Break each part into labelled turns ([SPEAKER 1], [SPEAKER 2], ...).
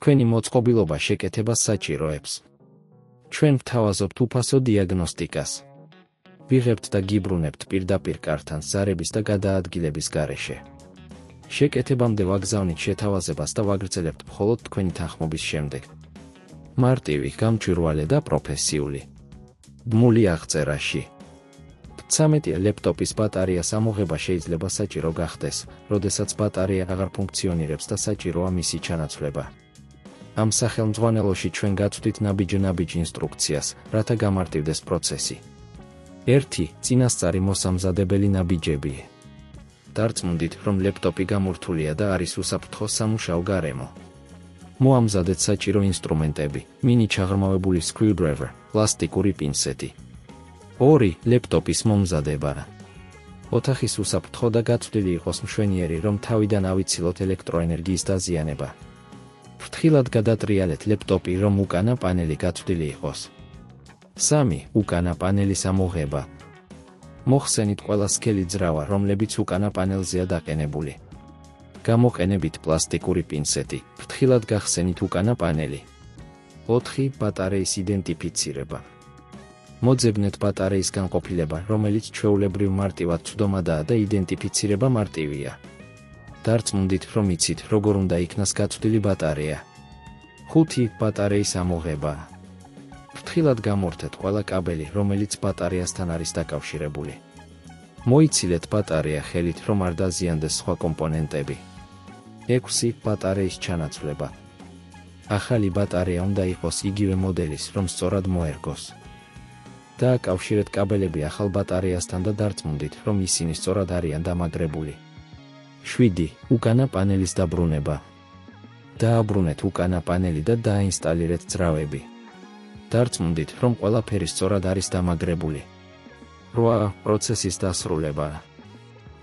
[SPEAKER 1] თქვენი მოწყობილობა შეკეთებას საჭიროებს. ჩვენ ვთავაზობთ უფასო დიაგნოსტიკას. ვიღებთ და გიბრუნებთ პირდაპირ კართან ზარების და გადაადგილების გარეშე. შეკეთებამდე ვაგზავნით შეთავაზებას და ვაგრძელებთ მხოლოდ თქვენი თანხმობის შემდეგ. მარტივი, გამჭვირვალე და პროფესიული. ბმული აღწერაში. 13 ლეპტოპის ბატარეას ამოღება შეიძლება საჭირო გახდეს, როდესაც ბატარეა აღარ ფუნქციონირებს და საჭიროა მისი ჩანაცვლება. ამ სახელმძღვანელოში ჩვენ გაცვლით ნაბიჯ ინსტრუქციას, რათა გამარტივდეს პროცესი. 1. წინასწარი მოსამზადებელი ნაბიჯები. დარწმუნდით, რომ ლეპტოპი გამორთულია და არის უსაფრთხო სამუშაო გარემო. მოამზადეთ საჭირო ინსტრუმენტები, მინი ჩაღრმავებული screwdriver, პლასტიკური პინცეტი. 2. ლეპტოპის მომზადება. ოთახის უსაფრთხო და გაცვლილი იყოს მშვენიერი, რომ თავიდან ავიცილოთ ელექტროენერგიის დაზიანება. ფრთხილად გადატრიალეთ ლეპტოპი, რომ უკანა პანელი გაცვლილი იყოს. 3. უკანა პანელის ამოღება. მოხსენით ყველა სქელი ძრავა, რომლებიც უკანა პანელზეა დაყენებული. გამოყენებით პლასტიკური პინცეტი, ფრთხილად გახსენით უკანა პანელი. 4. ბატარეის იდენტიფიცირება. მოძებნეთ ბატარეის განყოფილება, რომელიც ჩვეულებრივ მარტივად ცვდომადაა და იდენტიფიცირება მარტივია. დარწმუნდით, რომ იცით, როგორ უნდა იქნას გაცვლილი ბატარეა. 5. ბატარეის ამოღება. ფრთხილად გამორთეთ ყველა კაბელი, რომელიც ბატარეასთან არის დაკავშირებული. მოიცილეთ ბატარეა ხელით, რომ არ დაზიანდეს სხვა კომპონენტები. 6. ბატარეის ჩანაცვლება. ახალი ბატარეა უნდა იყოს იგივე მოდელის, რომ სწორად მოერგოს. დააკავშირეთ კაბელები ახალ ბატარეასთან და დარწმუნდით, რომ ისინი სწორად არიან დამაგრებული. 7. უკანა პანელის დაბრუნება. დააბრუნეთ უკანა პანელი და დააინსტალირეთ ძრავები. დარწმუნდით, რომ ყველაფერი სწორად არის დამაგრებული. 8. პროცესის დასრულება.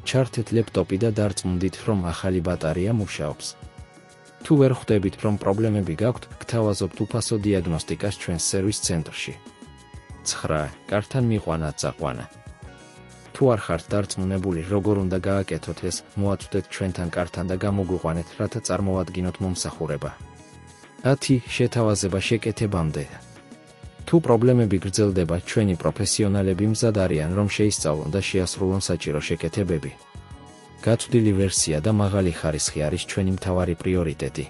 [SPEAKER 1] ჩართეთ ლეპტოპი და დარწმუნდით, რომ ახალი ბატარეა მუშაობს. თუ ვერ ხვდებით, რომ პრობლემები გაქვთ, გთავაზობთ უფასო დიაგნოსტიკას ჩვენს სერვის ცენტრში. 9. კართან მიყვანა წაყვანა. თუ არ ხართ დარწმუნებული, როგორ უნდა გააკეთოთ ეს, მოაწვდეთ ჩვენთან კართან და გამოგვიყვანეთ, რათა წარმოვადგინოთ მომსახურება. 10. შეთავაზება შეკეთებამდე. თუ პრობლემები გრძელდება, ჩვენი პროფესიონალები მზად არიან, რომ შეისწავლონ და შეასრულონ საჭირო შეკეთებები. გაცვლილი ვერსია და მაღალი ხარისხი არის ჩვენი მთავარი პრიორიტეტი.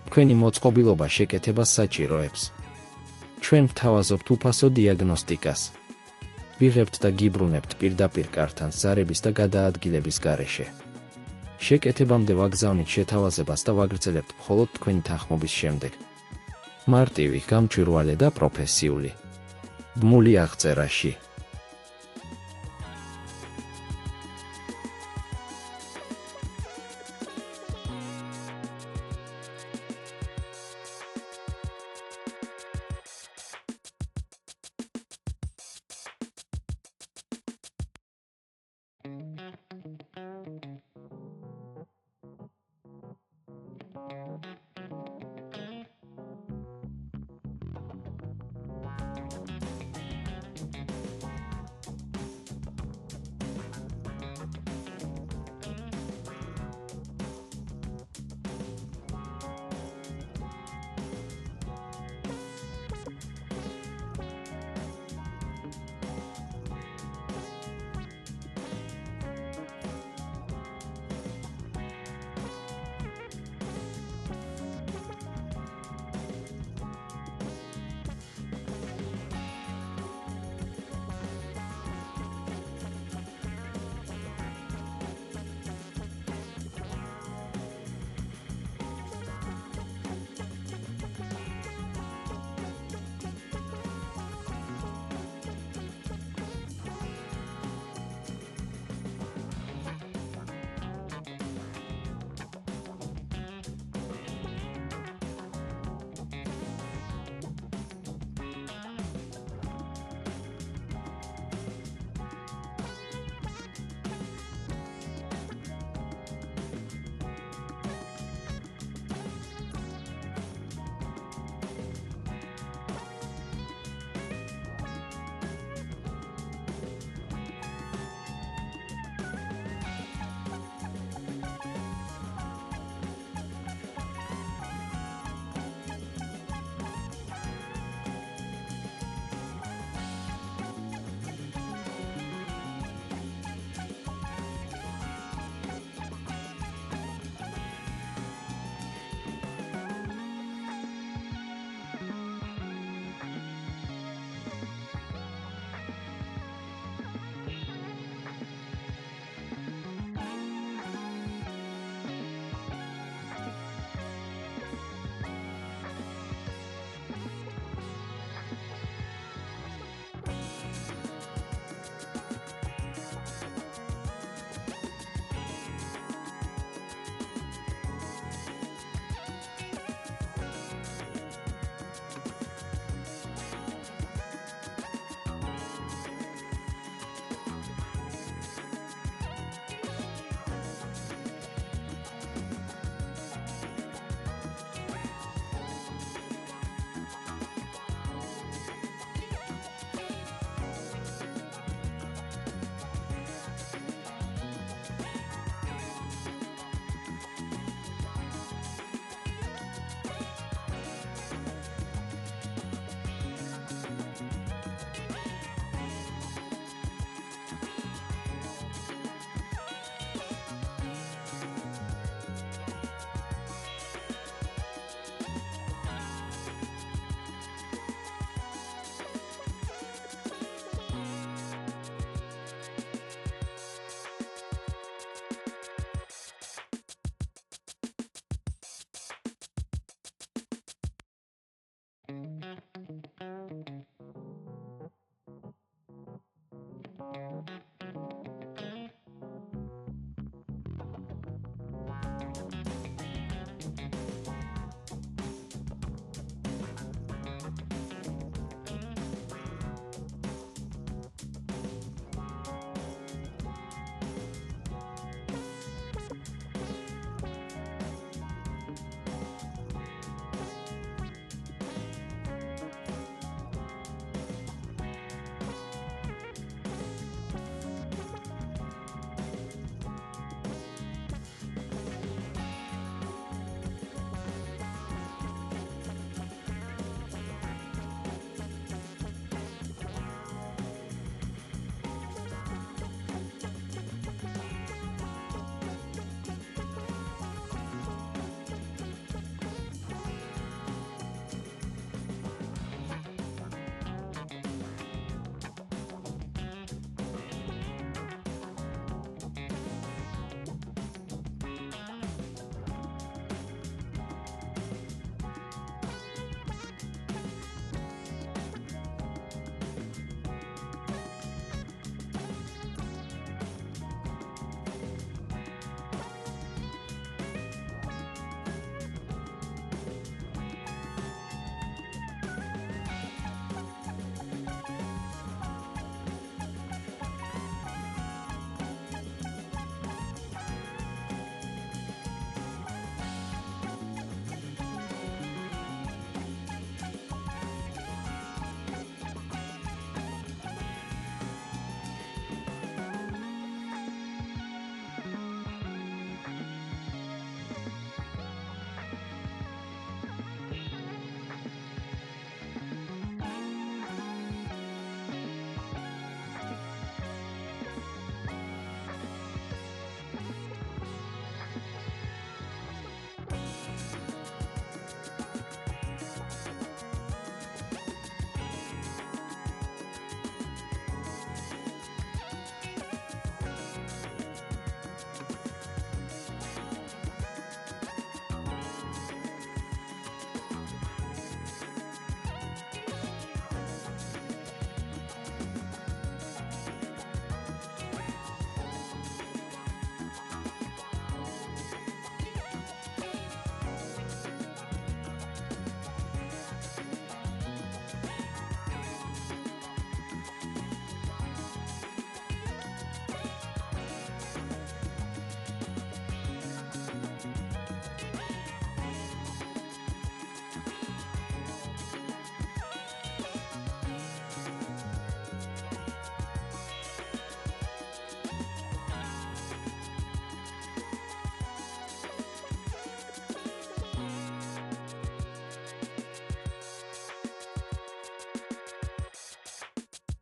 [SPEAKER 1] თქვენი მოწყობილობა შეკეთებას საჭიროებს. ჩვენ ვთავაზობთ უფასო დიაგნოსტიკას. ვიღებთ და გიბრუნებთ პირდაპირ კართან ზარების და გადაადგილების გარეშე. შეკეთებამდე ვაგზავნით შეთავაზებას და ვაგრძელებთ მხოლოდ თქვენი თანხმობის შემდეგ. მარტივი, გამჭვირვალე და პროფესიული. ბმული აღწერაში.